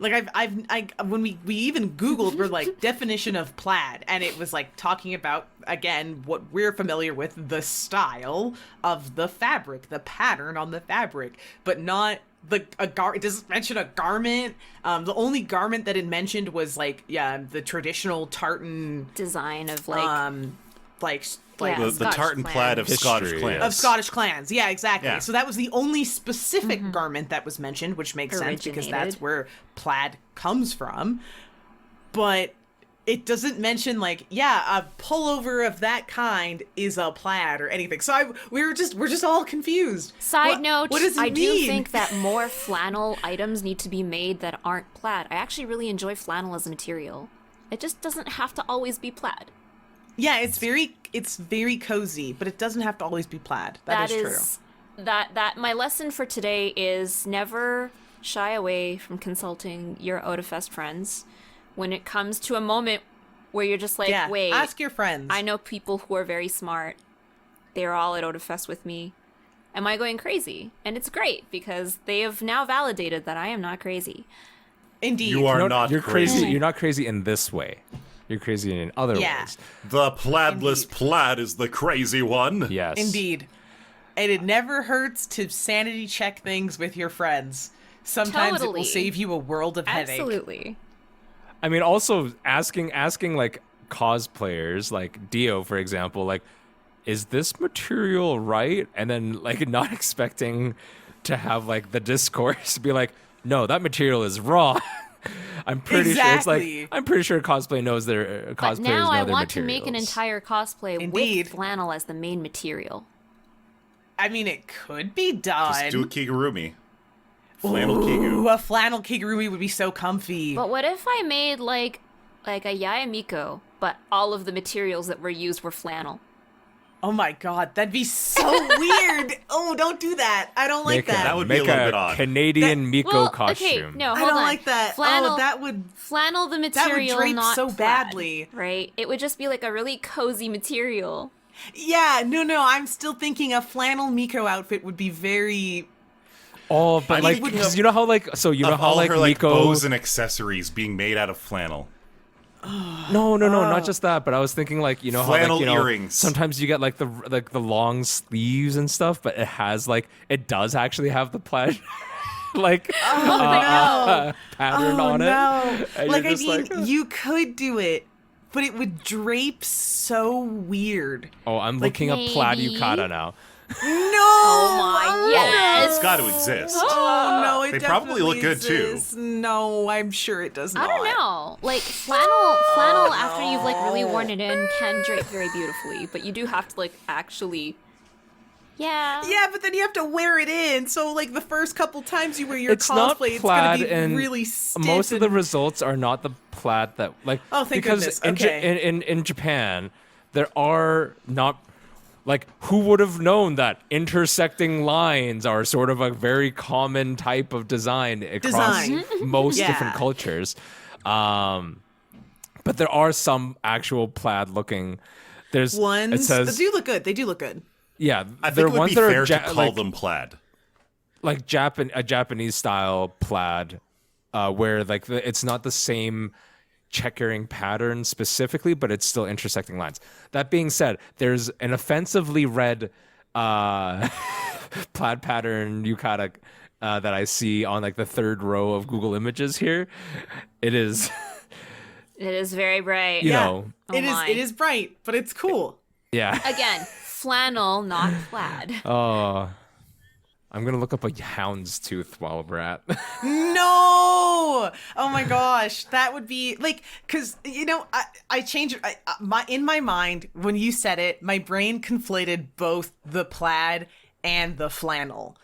Like when we even Googled, we're like definition of plaid, and it was like talking about, again, what we're familiar with, the style of the fabric, the pattern on the fabric, but not it doesn't mention a garment. The only garment that it mentioned was the traditional tartan, Design of like like Yeah. The Scottish tartan clan. plaid of History, Scottish yeah. clans. of Scottish clans. Yeah, exactly. Yeah. So that was the only specific garment that was mentioned, which makes sense because Originated. that's where plaid comes from. But it doesn't mention a pullover of that kind is a plaid or anything. So we're just all confused. Side note, what does it I mean? do think that more flannel items need to be made that aren't plaid. I actually really enjoy flannel as a material. It just doesn't have to always be plaid. Yeah, it's very cozy, but it doesn't have to always be plaid. That is true. That my lesson for today is never shy away from consulting your Otafest friends when it comes to a moment where you're just like, Yeah, wait, ask your friends. I know people who are very smart. They're all at Otafest with me. Am I going crazy? And it's great because they have now validated that I am not crazy. Indeed. You are No, not you're crazy. crazy. You're not crazy in this way. You're crazy in other Yeah. ways. The plaidless Indeed. plaid is the crazy one. Yes. Indeed. And it never hurts to sanity check things with your friends. Sometimes it will Totally. save you a world of headache. Absolutely. I mean, also asking like cosplayers, like Dio, for example, like, is this material right? And then like not expecting to have like the discourse be like, no, that material is wrong. I'm pretty Exactly. sure it's like I'm pretty sure cosplay knows their cosplayers But now know I their want to materials. make an entire cosplay Indeed. with flannel as the main material. I mean, it could be done. Just do a kigurumi. Flannel Ooh, kigu. a flannel kigurumi would be so comfy. But what if I made like a Yayamiko, but all of the materials that were used were flannel? Oh my god, that'd be so weird. Oh, don't do that. I don't like Make that. That would be make a little bit odd. Canadian Miko Well, costume. okay, no, I hold don't on. like that. Flannel, Oh, that would... flannel the that would material, drape not so plaid, badly. right? It would just be like a really cozy material. Yeah, no, I'm still thinking a flannel Miko outfit would be very... Oh, but I'm like, thinking because of- you know how like, so you know Of how all like her like Miko. bows and accessories being made out of flannel. No, not just that. But I was thinking like, you know how Flannel like, you know, earrings. sometimes you get like the long sleeves and stuff, but it has like it does actually have the plaid like pattern Oh, on no. it. And Like, you're I just mean, like, you could do it, but it would drape so weird. oh, I'm like, looking up plaid maybe? yukata now. No! Oh my yes! It's got to exist. Oh, no, it They probably look good, too. exists. No, I'm sure it does not. I don't know. Like flannel after you've like really worn it in can drape very beautifully, but you do have to like actually. Yeah. Yeah, but then you have to wear it in. So, like, the first couple times you wear your It's not cosplay, it's plaid, gonna be and really stiff. most of the and- results are not the plaid that like. Oh, thank because goodness. Okay. in Japan, there are not. Like, who would have known that intersecting lines are sort of a very common type of design across most Yeah. different cultures? But there are some actual plaid-looking. There's ones. It says, They do look good. They do look good. yeah, I there think it are would ones be that fair are to call like, them plaid. like a Japanese style plaid, where like it's not the same checkering pattern specifically, but it's still intersecting lines. That being said, there's an offensively red plaid pattern yukata that I see on like the third row of Google Images here. It is, It is very bright. you Yeah. know, Oh my. It is bright, but it's cool. yeah. Again, flannel, not plaid. Oh, I'm gonna look up a hound's tooth while we're at. No! Oh my gosh, that would be like, because you know, I changed in my mind when you said it. My brain conflated both the plaid and the flannel,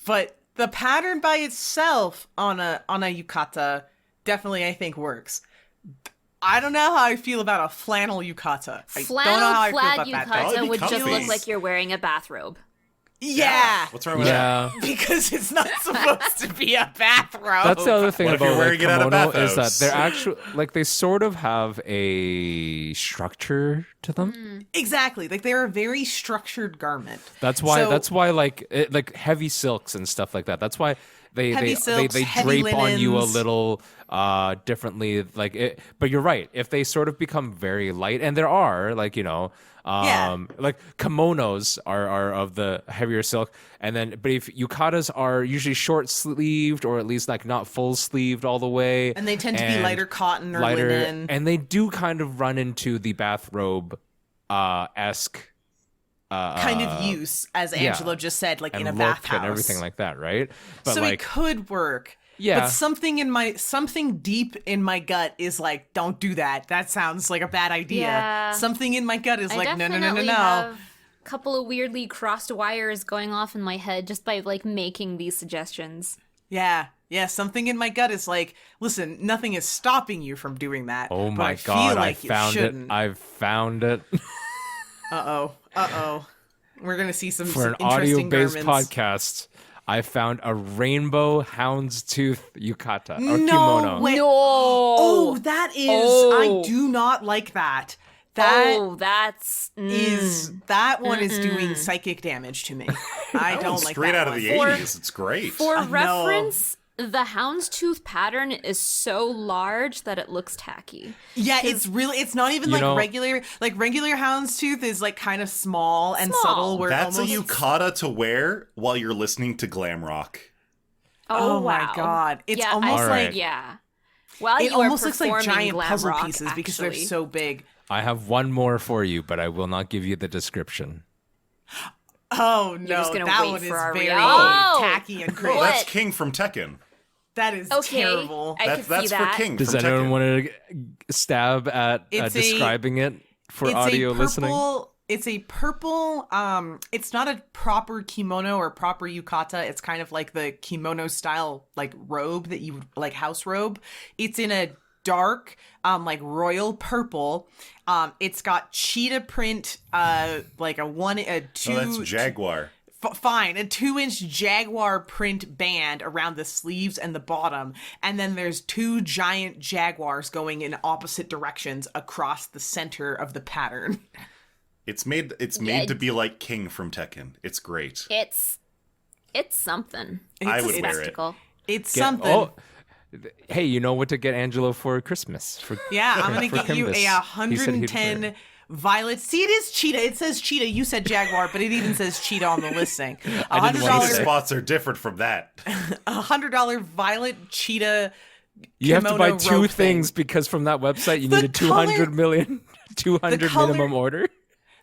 but the pattern by itself on a yukata definitely I think works. I don't know how I feel about a flannel yukata. I don't know how I Flannel feel plaid about that. That yukata would be would just comfy. look like you're wearing a bathrobe. Yeah. What's wrong with that? Yeah. Because it's not supposed to be a bathrobe. That's the other thing What if you're about like, wearing it at a kimono is that bathhouse? they're actually like they sort of have a structure to them. Exactly. Like they're a very structured garment. That's why. So- That's why like like heavy silks and stuff like that. That's why Heavy silks, they heavy drape on you a linens. little differently. Like it, but you're right. If they sort of become very light, and there are like you know. Yeah. Like kimonos are of the heavier silk, and then but if yukatas are usually short sleeved or at least like not full sleeved all the way, And they tend to be and lighter cotton or lighter, linen. and they do kind of run into the bathrobe esque kind of use, as yeah. Angelo just said, like and in a look bathhouse. and everything like that, right? But So like, it could work. Yeah. But something deep in my gut is like, don't do that. That sounds like a bad idea. Yeah. Something in my gut is I like, no, definitely no. have a couple of weirdly crossed wires going off in my head just by like making these suggestions. Yeah. Yeah, something in my gut is like, listen, nothing is stopping you from doing that. oh but my I feel god, like I found you it! shouldn't. I've found it Uh-oh. We're going to see some for an interesting audio-based garments. podcast. I found a rainbow houndstooth yukata or No kimono. way. No. Oh, that is. Oh. I do not like that. That Oh, that's is that one is doing psychic damage to me. I That don't one's like straight that out of one. the For- 80s. It's great. for no. reference. the houndstooth pattern is so large that it looks tacky. Yeah, it's not even regular houndstooth is like kind of small and subtle. Where That's almost... a yukata to wear while you're listening to glam rock. Oh wow. my god. It's yeah, almost like yeah. Well, it you are almost looks like performing giant glam puzzle rock, pieces because they're actually. so big. I have one more for you, but I will not give you the description. Oh no, just gonna that wait one is for our very reaction. tacky and crazy. Oh, that's King from Tekken. That is Okay, terrible. I could That's see for that. King Does from anyone Tekken. want to stab at describing it for It's audio a listening? purple. It's a purple. It's not a proper kimono or proper yukata. It's kind of like the kimono style, like robe that you would like house robe. It's in a dark, like royal purple. It's got cheetah print, like a two. Oh, that's Jaguar. Fine, a 2-inch jaguar print band around the sleeves and the bottom, and then there's 2 giant jaguars going in opposite directions across the center of the pattern. It's made to be like King from Tekken. It's great. It's something. I would It's a wear it. spectacle. It's something. Oh, hey, you know what to get Angelo for Christmas? Yeah, I'm gonna for get you Kimbus. a He said he'd 110 wear. violet. See, it is cheetah. It says cheetah. You said jaguar, but it even says cheetah on the listing. I didn't want to These say. spots are different from that. $100 violet cheetah. You have to buy kimono 2 robe things thing. because from that website you The need a 200 million, 200 color- minimum order.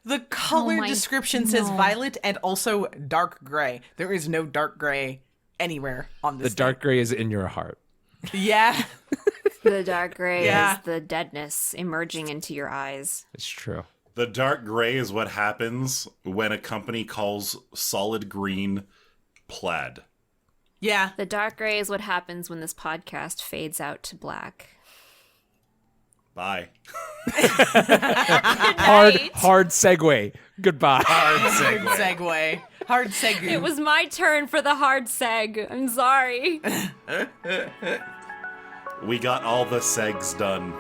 The color my- description says no. violet and also dark gray. There is no dark gray anywhere on The this. dark gray is in your heart. thing. Yeah. The dark gray Yeah. is the deadness emerging into your eyes. It's true. The dark gray is what happens when a company calls solid green plaid. Yeah. The dark gray is what happens when this podcast fades out to black. Bye. Hard segue. Goodbye. Hard Hard segue. segue. Hard segue. It was my turn for the hard seg. I'm sorry. We got all the segs done.